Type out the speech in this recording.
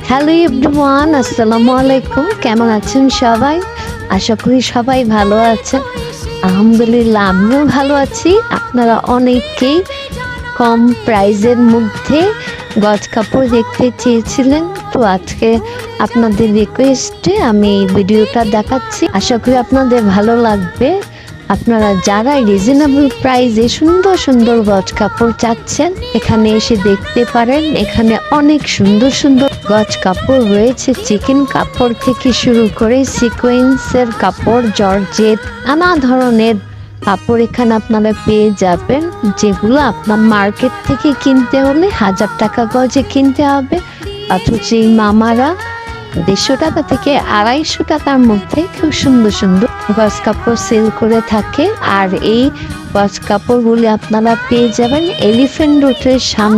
Hello everyone, আসসালামু আলাইকুম। কেমন আছেন সবাই? আশা করি সবাই ভালো আছেন। আলহামদুলিল্লাহ, আমিও ভালো আছি। আপনারা অনেকেই কম প্রাইজের মধ্যে গজ কাপড় দেখতে চেয়েছিলেন, তো আজকে আপনাদের রিকোয়েস্টে আমি এই ভিডিওটা দেখাচ্ছি। আশা করি আপনাদের ভালো লাগবে। আপনারা যারা রিজনেবল প্রাইসে সুন্দর সুন্দর গজ কাপড় চাচ্ছেন, এখানে এসে দেখতে পারেন। এখানে অনেক সুন্দর সুন্দর গজ কাপড় রয়েছে, চিকেন কাপড় থেকে শুরু করে সিকোয়েন্সের কাপড়, জর্জেট, নানা ধরনের কাপড় এখানে আপনারা পেয়ে যাবেন, যেগুলো আপনার মার্কেট থেকে কিনতে হলে 1000 টাকা গজে কিনতে হবে, অথচ এই মামারা 150 টাকা থেকে 250 টাকার মধ্যে খুব সুন্দর সুন্দর গজ কাপড় সেল করে থাকে। আর এই গজ কাপড়গুলি আপনারা পেয়ে যাবেন এলিফ্যান্ট রোডের সামনে।